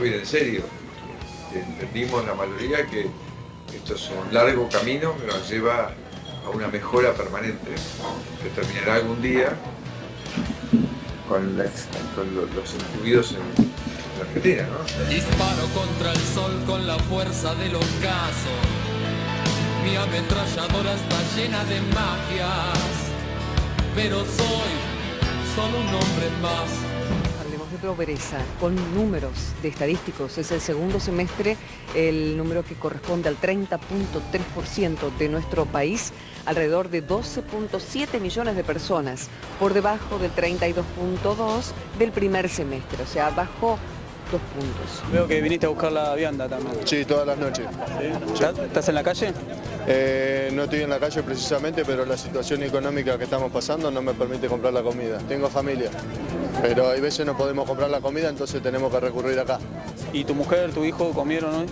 bien en serio. Entendimos la mayoría que esto es un largo camino que nos lleva a una mejora permanente, que terminará algún día con los incluidos en la Argentina, ¿no? Disparo contra el sol con la fuerza del ocaso. Mi ametralladora está llena de magias, pero soy solo un hombre más. Hablemos de pobreza con números de estadísticos. Es el segundo semestre el número que corresponde al 30.3% de nuestro país, alrededor de 12.7 millones de personas, por debajo del 32.2 del primer semestre, o sea, bajó 2 puntos. Veo que viniste a buscar la vianda también. Sí, todas las noches. ¿Sí? ¿Estás en la calle? No estoy en la calle precisamente, pero la situación económica que estamos pasando no me permite comprar la comida. Tengo familia, pero hay veces no podemos comprar la comida, entonces tenemos que recurrir acá. ¿Y tu mujer, tu hijo comieron hoy?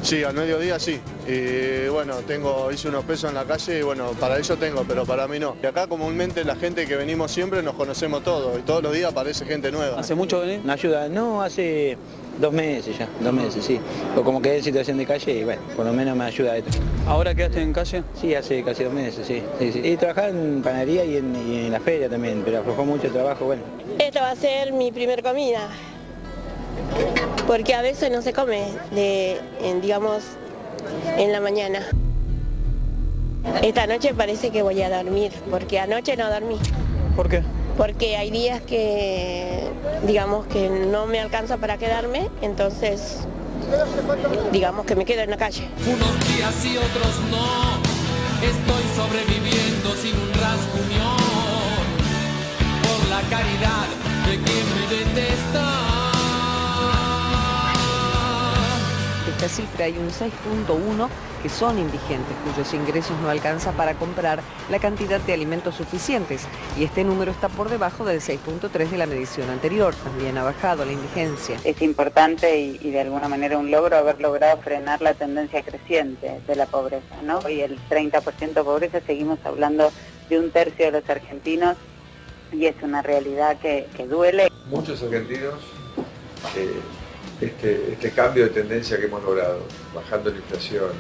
Sí, al mediodía sí. Y bueno, hice unos pesos en la calle y bueno, para ellos tengo, pero para mí no. Y acá comúnmente la gente que venimos siempre nos conocemos todos y todos los días aparece gente nueva. ¿Hace mucho venir? ¿Una ayuda? No, hace 2 meses ya, 2 meses, sí. O como quedé en situación de calle y bueno, por lo menos me ayuda esto. ¿Ahora quedaste en calle? Sí, hace casi 2 meses, sí. Y trabajaba en panadería y en la feria también, pero aflojó mucho el trabajo, bueno. Esta va a ser mi primer comida, porque a veces no se come, digamos, en la mañana. Esta noche parece que voy a dormir, porque anoche no dormí. ¿Por qué? Porque hay días que, digamos, que no me alcanza para quedarme, entonces, digamos que me quedo en la calle. Unos días y otros no, estoy sobreviviendo sin un rasguño, por la caridad de quien me detesta. Esta cifra hay un 6.1 que son indigentes, cuyos ingresos no alcanzan para comprar la cantidad de alimentos suficientes. Y este número está por debajo del 6.3 de la medición anterior. También ha bajado la indigencia. Es importante y de alguna manera un logro haber logrado frenar la tendencia creciente de la pobreza, ¿no? Hoy el 30% de pobreza, seguimos hablando de 1/3 de los argentinos y es una realidad que duele. Muchos argentinos, este cambio de tendencia que hemos logrado, bajando la inflación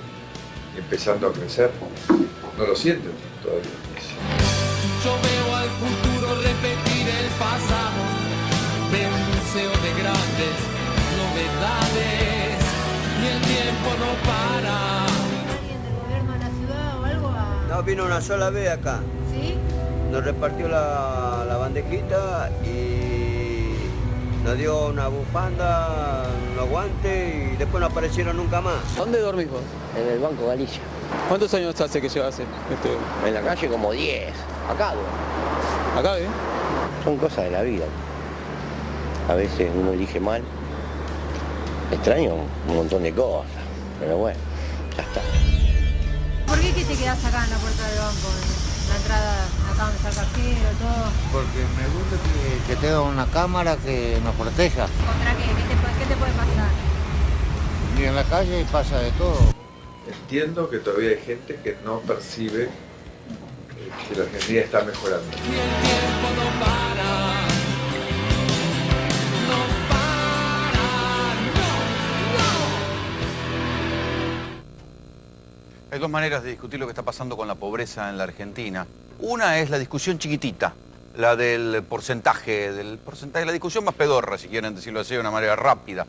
y empezando a crecer, no lo sienten todavía. Yo veo al futuro repetir el pasado, veo un museo de grandes novedades y el tiempo no para. ¿Alguien del gobierno de la ciudad o algo? No, vino una sola vez acá. ¿Sí? Nos repartió la bandejita y nos dio una bufanda, unos guantes y después no aparecieron nunca más. ¿Dónde dormís vos? En el Banco Galicia. ¿Cuántos años hace que llevas En la calle como 10. Acá, ¿no? acá, eh? Son cosas de la vida. A veces uno elige mal. Extraño un montón de cosas, pero bueno, ya está. ¿Por qué que te quedás acá en la puerta del banco? En la entrada, acá donde está el cajero, todo. Porque me gusta que tenga una cámara que nos proteja. ¿Contra qué? ¿Qué te puede pasar? Y en la calle pasa de todo. Entiendo que todavía hay gente que no percibe que la Argentina está mejorando. Y el tiempo no para, no para, no. Hay dos maneras de discutir lo que está pasando con la pobreza en la Argentina. Una es la discusión chiquitita, la del porcentaje, la discusión más pedorra, si quieren decirlo así de una manera rápida.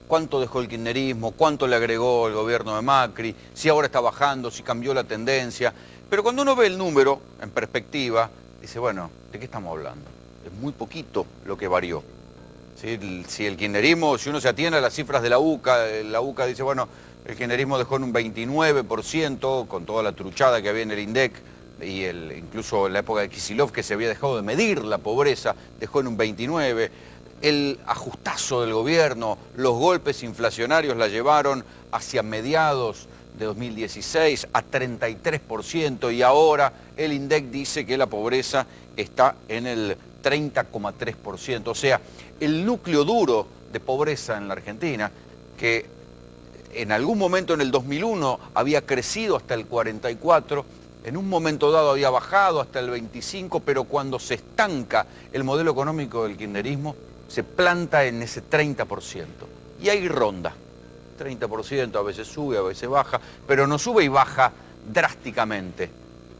¿Cuánto dejó el kirchnerismo? ¿Cuánto le agregó el gobierno de Macri? Si ahora está bajando, si cambió la tendencia. Pero cuando uno ve el número en perspectiva, dice, bueno, ¿de qué estamos hablando? Es muy poquito lo que varió. Si el kirchnerismo, si uno se atiene a las cifras de la UCA dice, bueno, el kirchnerismo dejó en un 29%, con toda la truchada que había en el INDEC, y incluso en la época de Kicillof, que se había dejado de medir la pobreza, dejó en un 29%. El ajustazo del gobierno, los golpes inflacionarios la llevaron hacia mediados de 2016 a 33%, y ahora el INDEC dice que la pobreza está en el 30,3%. O sea, el núcleo duro de pobreza en la Argentina, que en algún momento en el 2001 había crecido hasta el 44%, en un momento dado había bajado hasta el 25%, pero cuando se estanca el modelo económico del kirchnerismo, se planta en ese 30%. Y ahí ronda. 30%, a veces sube, a veces baja, pero no sube y baja drásticamente.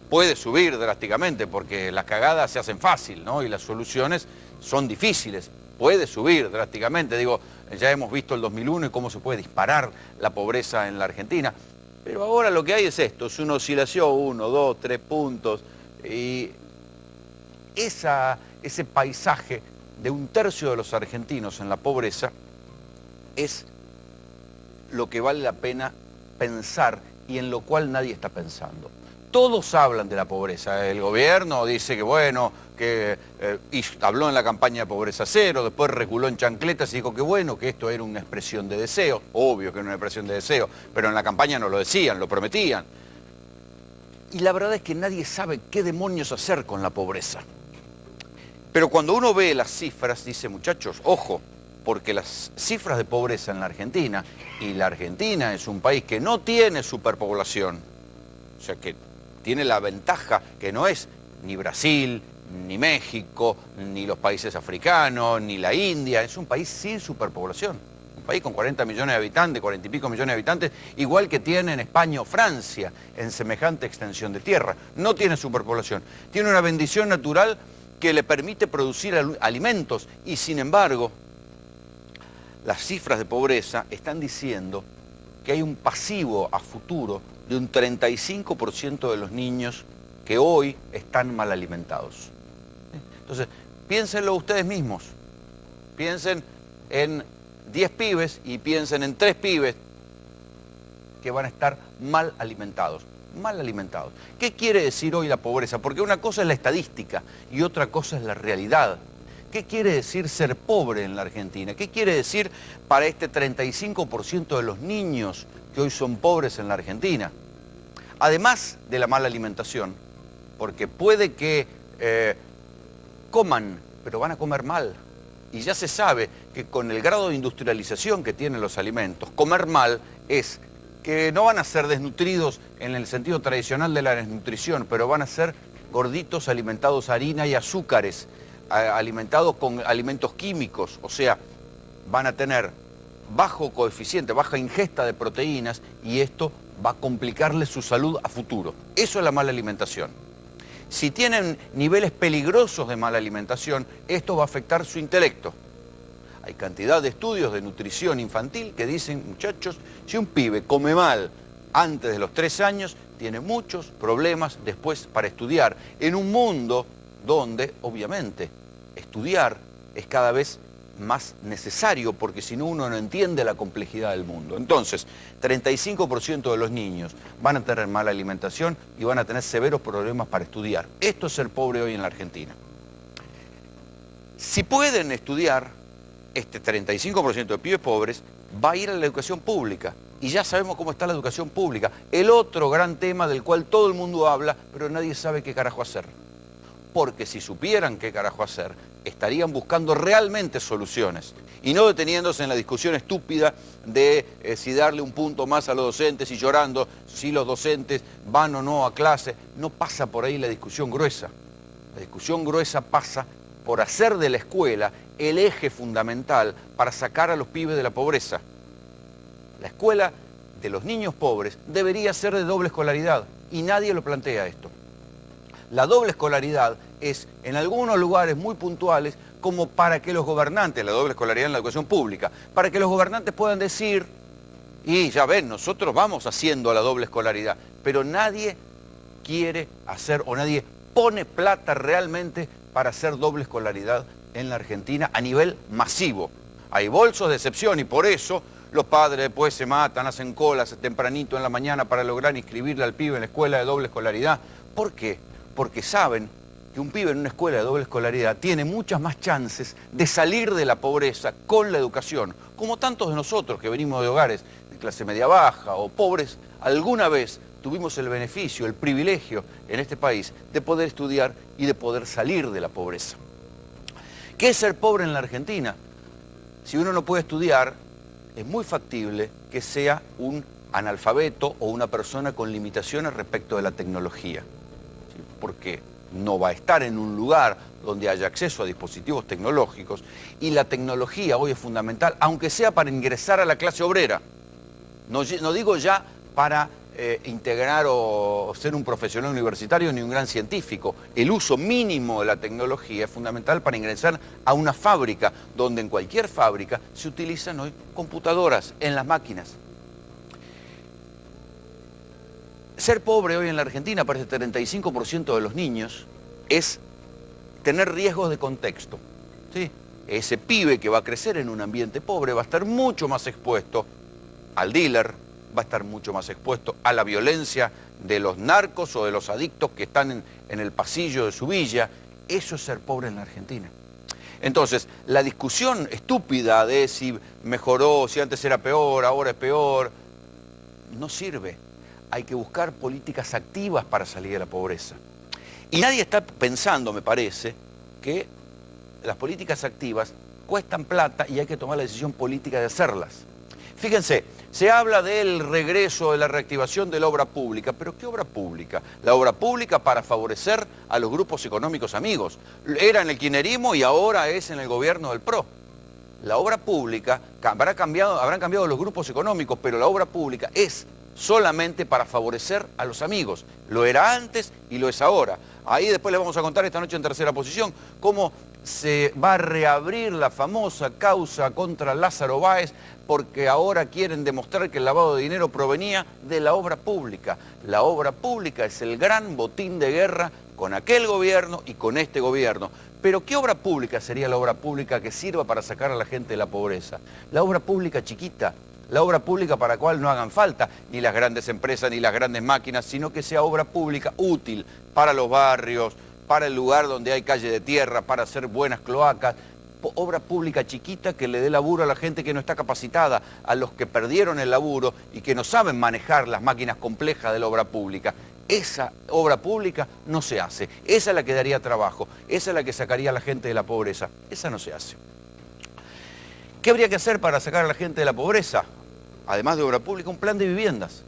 Puede subir drásticamente porque las cagadas se hacen fácil, ¿no? Y las soluciones son difíciles. Puede subir drásticamente. Digo, ya hemos visto el 2001 y cómo se puede disparar la pobreza en la Argentina. Pero ahora lo que hay es esto, es una oscilación, 1, 2, 3 puntos. Y ese paisaje de 1/3 de los argentinos en la pobreza es lo que vale la pena pensar y en lo cual nadie está pensando. Todos hablan de la pobreza. El gobierno dice que bueno, y habló en la campaña de pobreza cero, después reculó en chancletas y dijo que bueno, que esto era una expresión de deseo. Obvio que era una expresión de deseo, pero en la campaña no lo decían, lo prometían. Y la verdad es que nadie sabe qué demonios hacer con la pobreza. Pero cuando uno ve las cifras, dice, muchachos, ojo, porque las cifras de pobreza en la Argentina, y la Argentina es un país que no tiene superpoblación, o sea que tiene la ventaja que no es ni Brasil, ni México, ni los países africanos, ni la India, es un país sin superpoblación. Un país con 40 millones de habitantes, 40 y pico millones de habitantes, igual que tiene en España o Francia, en semejante extensión de tierra. No tiene superpoblación. Tiene una bendición natural que le permite producir alimentos y, sin embargo, las cifras de pobreza están diciendo que hay un pasivo a futuro de un 35% de los niños que hoy están mal alimentados. Entonces, piénsenlo ustedes mismos. Piensen en 10 pibes y piensen en 3 pibes que van a estar mal alimentados. Mal alimentados. ¿Qué quiere decir hoy la pobreza? Porque una cosa es la estadística y otra cosa es la realidad. ¿Qué quiere decir ser pobre en la Argentina? ¿Qué quiere decir para este 35% de los niños que hoy son pobres en la Argentina? Además de la mala alimentación, porque puede que coman, pero van a comer mal. Y ya se sabe que con el grado de industrialización que tienen los alimentos, comer mal es que no van a ser desnutridos en el sentido tradicional de la desnutrición, pero van a ser gorditos alimentados a harina y azúcares, alimentados con alimentos químicos, o sea, van a tener bajo coeficiente, baja ingesta de proteínas y esto va a complicarles su salud a futuro. Eso es la mala alimentación. Si tienen niveles peligrosos de mala alimentación, esto va a afectar su intelecto. Hay cantidad de estudios de nutrición infantil que dicen, muchachos, si un pibe come mal antes de los 3 años, tiene muchos problemas después para estudiar, en un mundo donde, obviamente, estudiar es cada vez más necesario, porque si no uno no entiende la complejidad del mundo. Entonces, 35% de los niños van a tener mala alimentación y van a tener severos problemas para estudiar. Esto es ser pobre hoy en la Argentina. Si pueden estudiar, este 35% de pibes pobres va a ir a la educación pública. Y ya sabemos cómo está la educación pública. El otro gran tema del cual todo el mundo habla, pero nadie sabe qué carajo hacer. Porque si supieran qué carajo hacer, estarían buscando realmente soluciones y no deteniéndose en la discusión estúpida de si darle un punto más a los docentes y llorando si los docentes van o no a clase. No pasa por ahí la discusión gruesa. La discusión gruesa pasa por hacer de la escuela el eje fundamental para sacar a los pibes de la pobreza. La escuela de los niños pobres debería ser de doble escolaridad y nadie lo plantea esto. La doble escolaridad es en algunos lugares muy puntuales como para que los gobernantes, la doble escolaridad en la educación pública, para que los gobernantes puedan decir, y ya ven, nosotros vamos haciendo la doble escolaridad, pero nadie quiere hacer o nadie pone plata realmente para hacer doble escolaridad en la Argentina a nivel masivo. Hay bolsos de excepción y por eso los padres después se matan, hacen colas tempranito en la mañana para lograr inscribirle al pibe en la escuela de doble escolaridad. ¿Por qué? Porque saben que un pibe en una escuela de doble escolaridad tiene muchas más chances de salir de la pobreza con la educación, como tantos de nosotros que venimos de hogares de clase media baja o pobres, alguna vez tuvimos el beneficio, el privilegio en este país de poder estudiar y de poder salir de la pobreza. ¿Qué es ser pobre en la Argentina? Si uno no puede estudiar, es muy factible que sea un analfabeto o una persona con limitaciones respecto de la tecnología. ¿Sí? ¿Por qué? no va a estar en un lugar donde haya acceso a dispositivos tecnológicos, y la tecnología hoy es fundamental, aunque sea para ingresar a la clase obrera. No digo ya para integrar o ser un profesional universitario ni un gran científico. El uso mínimo de la tecnología es fundamental para ingresar a una fábrica, donde en cualquier fábrica se utilizan hoy computadoras en las máquinas. Ser pobre hoy en la Argentina, para el 35% de los niños, es tener riesgos de contexto, ¿sí? Ese pibe que va a crecer en un ambiente pobre va a estar mucho más expuesto al dealer, va a estar mucho más expuesto a la violencia de los narcos o de los adictos que están en el pasillo de su villa. Eso es ser pobre en la Argentina. Entonces, la discusión estúpida de si mejoró, si antes era peor, ahora es peor, no sirve. Hay que buscar políticas activas para salir de la pobreza. Y nadie está pensando, me parece, que las políticas activas cuestan plata y hay que tomar la decisión política de hacerlas. Fíjense, se habla del regreso, de la reactivación de la obra pública, pero ¿qué obra pública? La obra pública para favorecer a los grupos económicos amigos. Era en el kirchnerismo y ahora es en el gobierno del PRO. La obra pública, habrán cambiado los grupos económicos, pero la obra pública es solamente para favorecer a los amigos. Lo era antes y lo es ahora. Ahí después les vamos a contar esta noche en Tercera Posición cómo se va a reabrir la famosa causa contra Lázaro Báez, porque ahora quieren demostrar que el lavado de dinero provenía de la obra pública. La obra pública es el gran botín de guerra con aquel gobierno y con este gobierno. Pero ¿qué obra pública sería la obra pública que sirva para sacar a la gente de la pobreza? La obra pública chiquita, la obra pública para la cual no hagan falta ni las grandes empresas ni las grandes máquinas, sino que sea obra pública útil para los barrios, para el lugar donde hay calle de tierra, para hacer buenas cloacas. Obra pública chiquita que le dé laburo a la gente que no está capacitada, a los que perdieron el laburo y que no saben manejar las máquinas complejas de la obra pública. Esa obra pública no se hace. Esa es la que daría trabajo, esa es la que sacaría a la gente de la pobreza. Esa no se hace. ¿Qué habría que hacer para sacar a la gente de la pobreza? Además de obra pública, un plan de viviendas.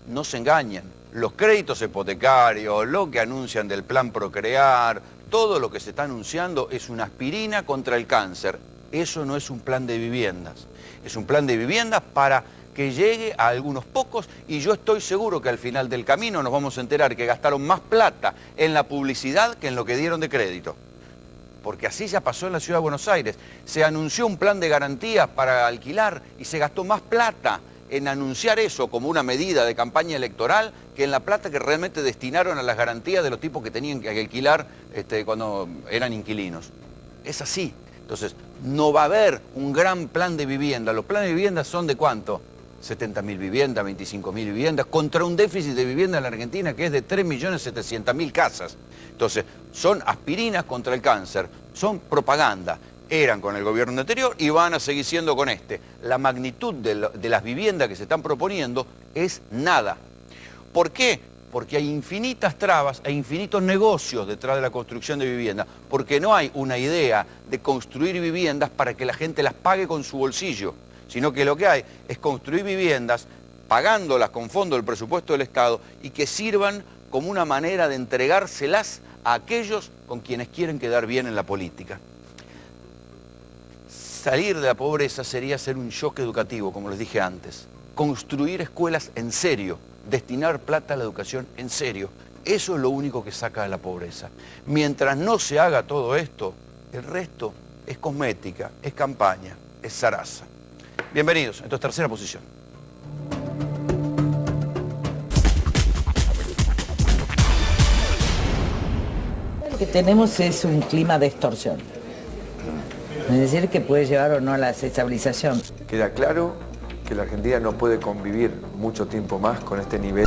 No se engañen, los créditos hipotecarios, lo que anuncian del plan Procrear, todo lo que se está anunciando es una aspirina contra el cáncer. Eso no es un plan de viviendas. Es un plan de viviendas para que llegue a algunos pocos, y yo estoy seguro que al final del camino nos vamos a enterar que gastaron más plata en la publicidad que en lo que dieron de crédito. Porque así ya pasó en la Ciudad de Buenos Aires. Se anunció un plan de garantías para alquilar y se gastó más plata en anunciar eso como una medida de campaña electoral que en la plata que realmente destinaron a las garantías de los tipos que tenían que alquilar cuando eran inquilinos. Es así. Entonces, no va a haber un gran plan de vivienda. Los planes de vivienda son ¿de cuánto? 70.000 viviendas, 25.000 viviendas, contra un déficit de vivienda en la Argentina que es de 3.700.000 casas. Entonces, son aspirinas contra el cáncer, son propaganda. Eran con el gobierno anterior y van a seguir siendo con este. La magnitud de las viviendas que se están proponiendo es nada. ¿Por qué? Porque hay infinitas trabas e infinitos negocios detrás de la construcción de viviendas, porque no hay una idea de construir viviendas para que la gente las pague con su bolsillo, sino que lo que hay es construir viviendas pagándolas con fondos del presupuesto del Estado y que sirvan como una manera de entregárselas a aquellos con quienes quieren quedar bien en la política. Salir de la pobreza sería hacer un shock educativo, como les dije antes. Construir escuelas en serio, destinar plata a la educación en serio. Eso es lo único que saca de la pobreza. Mientras no se haga todo esto, el resto es cosmética, es campaña, es zaraza. Bienvenidos, esto es Tercera Posición. Lo que tenemos es un clima de extorsión. Es decir, que puede llevar o no a la desestabilización. Queda claro que la Argentina no puede convivir mucho tiempo más con este nivel